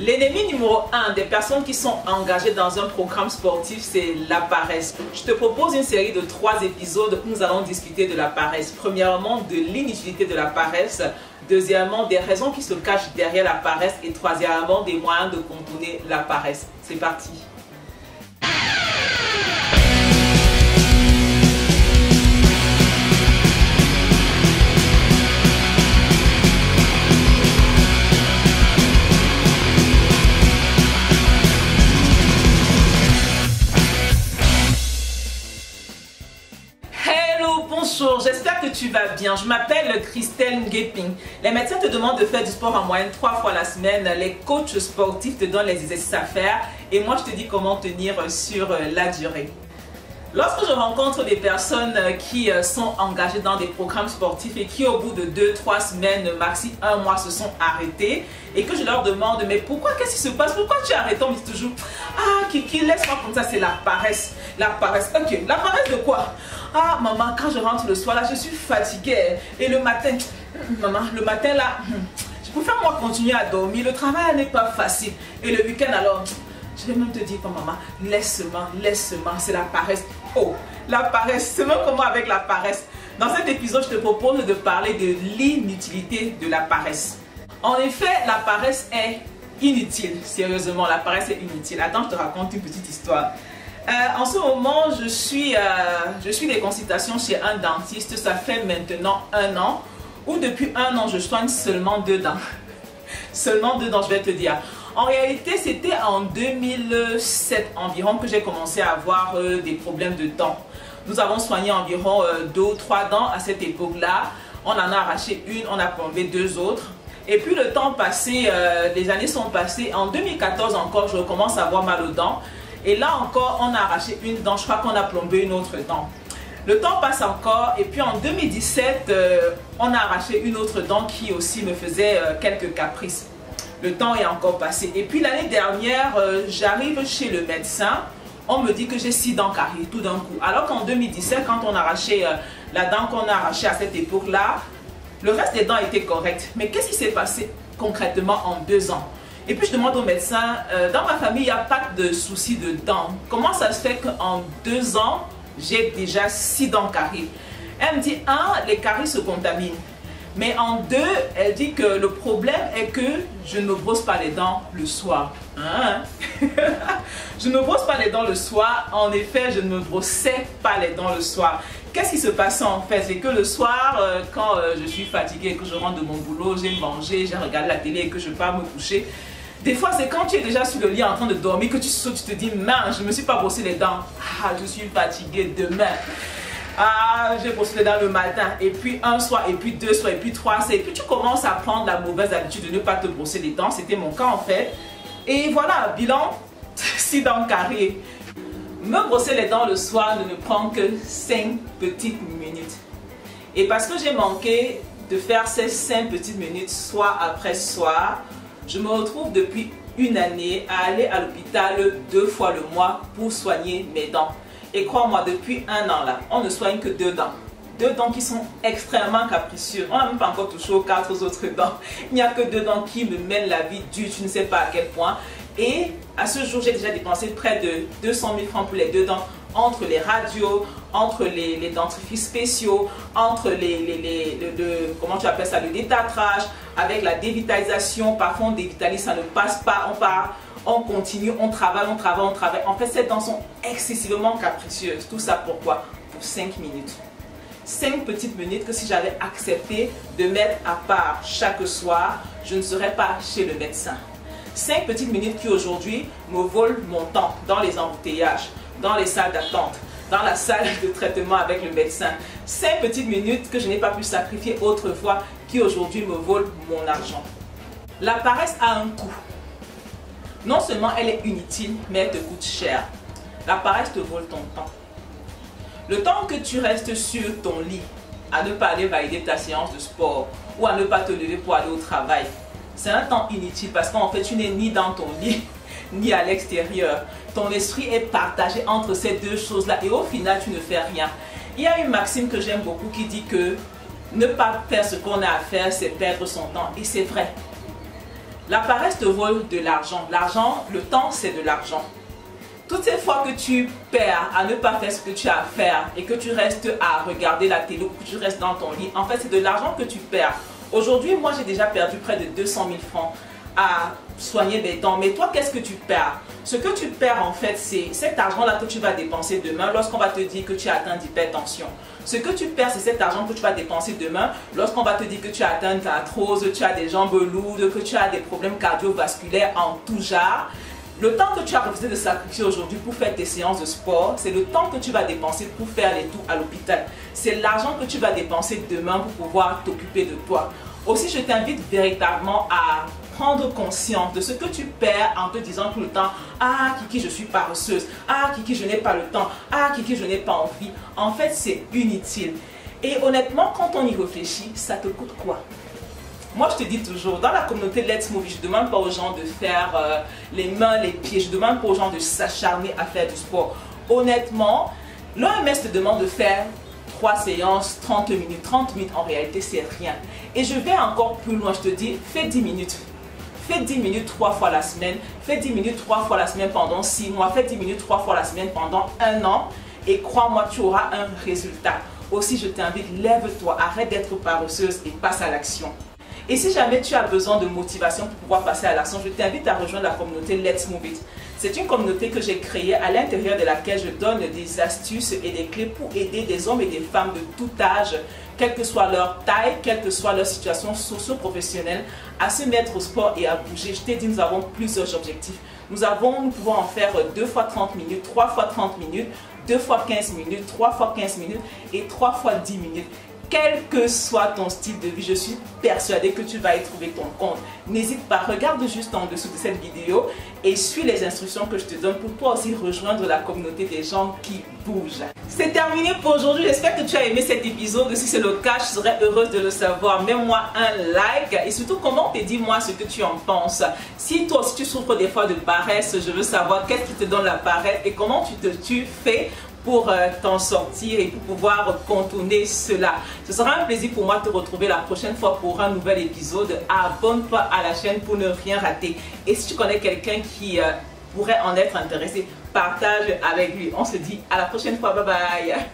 L'ennemi numéro 1 des personnes qui sont engagées dans un programme sportif, c'est la paresse. Je te propose une série de 3 épisodes où nous allons discuter de la paresse. Premièrement, de l'inutilité de la paresse. Deuxièmement, des raisons qui se cachent derrière la paresse. Et troisièmement, des moyens de contourner la paresse. C'est parti. Bonjour, j'espère que tu vas bien. Je m'appelle Christelle Ngueping. Les médecins te demandent de faire du sport en moyenne 3 fois la semaine. Les coachs sportifs te donnent les exercices à faire. Et moi, je te dis comment tenir sur la durée. Lorsque je rencontre des personnes qui sont engagées dans des programmes sportifs et qui au bout de 2-3 semaines, maxi 1 mois, se sont arrêtées et que je leur demande mais pourquoi, qu'est-ce qui se passe, pourquoi tu es arrêté, on me dit toujours ah Kiki, laisse-moi comme ça, c'est la paresse. La paresse, ok, la paresse de quoi? Ah maman, quand je rentre le soir là, je suis fatiguée et le matin, maman, le matin là, je préfère moi continuer à dormir, le travail n'est pas facile et le week-end alors, je vais même te dire, maman, laisse-moi, c'est la paresse. Oh, la paresse, c'est même comment avec la paresse. Dans cet épisode, je te propose de parler de l'inutilité de la paresse. En effet, la paresse est inutile. Sérieusement, la paresse est inutile. Attends, je te raconte une petite histoire. En ce moment, je suis des consultations chez un dentiste. Ça fait maintenant 1 an. Ou depuis 1 an, je soigne seulement 2 dents. Seulement 2 dents, je vais te dire. En réalité, c'était en 2007 environ que j'ai commencé à avoir des problèmes de dents. Nous avons soigné environ 2 ou 3 dents à cette époque-là. On en a arraché une, on a plombé 2 autres. Et puis le temps passé, les années sont passées. En 2014 encore, je recommence à avoir mal aux dents. Et là encore, on a arraché une dent. Je crois qu'on a plombé une autre dent. Le temps passe encore. Et puis en 2017, on a arraché une autre dent qui aussi me faisait quelques caprices. Le temps est encore passé. Et puis l'année dernière, j'arrive chez le médecin. On me dit que j'ai 6 dents carrées tout d'un coup. Alors qu'en 2017, quand on a arraché la dent qu'on a arrachée à cette époque-là, le reste des dents était correct. Mais qu'est-ce qui s'est passé concrètement en 2 ans? Et puis je demande au médecin, dans ma famille, il n'y a pas de souci de dents. Comment ça se fait qu'en 2 ans, j'ai déjà 6 dents carrées? Elle me dit, 1, les caries se contaminent. Mais en 2, elle dit que le problème est que je ne me brosse pas les dents le soir. Hein? Je ne me brosse pas les dents le soir. En effet, je ne me brossais pas les dents le soir. Qu'est-ce qui se passait en fait? C'est que le soir, quand je suis fatiguée, que je rentre de mon boulot, j'ai mangé, j'ai regardé la télé et que je pars me coucher. Des fois, c'est quand tu es déjà sur le lit en train de dormir que tu sautes, tu te dis, mince, je ne me suis pas brossé les dents. Ah, je suis fatiguée demain. Ah, j'ai brossé les dents le matin, et puis 1 soir, et puis 2 soirs, et puis 3 soirs, et puis tu commences à prendre la mauvaise habitude de ne pas te brosser les dents. C'était mon cas en fait. Et voilà, bilan, 6 dents carrées. Me brosser les dents le soir ne me prend que 5 petites minutes. Et parce que j'ai manqué de faire ces 5 petites minutes soir après soir, je me retrouve depuis 1 année à aller à l'hôpital 2 fois le mois pour soigner mes dents. Et crois-moi, depuis 1 an là, on ne soigne que 2 dents. 2 dents qui sont extrêmement capricieuses. On n'a même pas encore touché aux 4 autres dents. Il n'y a que 2 dents qui me mènent la vie dure, tu ne sais pas à quel point. Et à ce jour, j'ai déjà dépensé près de 200 000 francs pour les 2 dents. Entre les radios, entre les dentifrices spéciaux, entre comment tu appelles ça, le détartrage, avec la dévitalisation. Parfois on dévitalise, ça ne passe pas, on continue, on travaille. En fait, ces dents sont excessivement capricieuses. Tout ça pourquoi? Pour 5 minutes. 5 petites minutes que si j'avais accepté de mettre à part chaque soir, je ne serais pas chez le médecin. 5 petites minutes qui aujourd'hui me volent mon temps dans les embouteillages, dans les salles d'attente, dans la salle de traitement avec le médecin. 5 petites minutes que je n'ai pas pu sacrifier autrefois qui aujourd'hui me volent mon argent. La paresse a un coût. Non seulement elle est inutile, mais elle te coûte cher. La paresse te vole ton temps. Le temps que tu restes sur ton lit à ne pas aller valider ta séance de sport ou à ne pas te lever pour aller au travail, c'est un temps inutile parce qu'en fait tu n'es ni dans ton lit ni à l'extérieur. Ton esprit est partagé entre ces 2 choses-là et au final tu ne fais rien. Il y a une maxime que j'aime beaucoup qui dit que ne pas faire ce qu'on a à faire, c'est perdre son temps. Et c'est vrai. La paresse te vole de l'argent. L'argent, le temps, c'est de l'argent. Toutes ces fois que tu perds à ne pas faire ce que tu as à faire et que tu restes à regarder la télé ou que tu restes dans ton lit, en fait, c'est de l'argent que tu perds. Aujourd'hui, moi, j'ai déjà perdu près de 200 000 francs à soigner des dents. Mais toi, qu'est-ce que tu perds? Ce que tu perds, en fait, c'est cet argent-là que tu vas dépenser demain lorsqu'on va te dire que tu as atteint d'hypertension. Ce que tu perds, c'est cet argent que tu vas dépenser demain lorsqu'on va te dire que tu as atteint d'arthrose, tu as des jambes lourdes, que tu as des problèmes cardiovasculaires en tout genre. Le temps que tu as refusé de sacrifier aujourd'hui pour faire tes séances de sport, c'est le temps que tu vas dépenser pour faire les tours à l'hôpital. C'est l'argent que tu vas dépenser demain pour pouvoir t'occuper de toi. Aussi, je t'invite véritablement à prendre conscience de ce que tu perds en te disant tout le temps « Ah, Kiki, je suis paresseuse. Ah, Kiki, je n'ai pas le temps. Ah, Kiki, je n'ai pas envie. » En fait, c'est inutile. Et honnêtement, quand on y réfléchit, ça te coûte quoi? Moi, je te dis toujours, dans la communauté Let's Move, je ne demande pas aux gens de faire les mains, les pieds. Je ne demande pas aux gens de s'acharner à faire du sport. Honnêtement, l'OMS te demande de faire 3 séances, 30 minutes. 30 minutes, en réalité, c'est rien. Et je vais encore plus loin. Je te dis, fais 10 minutes. Fais 10 minutes 3 fois la semaine. Fais 10 minutes 3 fois la semaine pendant 6 mois. Fais 10 minutes 3 fois la semaine pendant 1 an. Et crois-moi, tu auras un résultat. Aussi, je t'invite, lève-toi, arrête d'être paresseuse et passe à l'action. Et si jamais tu as besoin de motivation pour pouvoir passer à l'action, je t'invite à rejoindre la communauté Let's Move It. C'est une communauté que j'ai créée à l'intérieur de laquelle je donne des astuces et des clés pour aider des hommes et des femmes de tout âge, quelle que soit leur taille, quelle que soit leur situation socio-professionnelle, à se mettre au sport et à bouger. Je t'ai dit, nous avons plusieurs objectifs. Nous pouvons en faire 2 fois 30 minutes, 3 fois 30 minutes, 2 fois 15 minutes, 3 fois 15 minutes et 3 fois 10 minutes. Quel que soit ton style de vie, je suis persuadée que tu vas y trouver ton compte. N'hésite pas, regarde juste en dessous de cette vidéo et suis les instructions que je te donne pour toi aussi rejoindre la communauté des gens qui bougent. C'est terminé pour aujourd'hui. J'espère que tu as aimé cet épisode. Si c'est le cas, je serais heureuse de le savoir. Mets-moi un like et surtout comment te dis-moi ce que tu en penses. Si toi aussi tu souffres des fois de paresse, je veux savoir qu'est-ce qui te donne la paresse et comment tu fais pour t'en sortir et pour pouvoir contourner cela. Ce sera un plaisir pour moi de te retrouver la prochaine fois pour un nouvel épisode. Abonne-toi à la chaîne pour ne rien rater. Et si tu connais quelqu'un qui pourrait en être intéressé, partage avec lui. On se dit à la prochaine fois. Bye bye.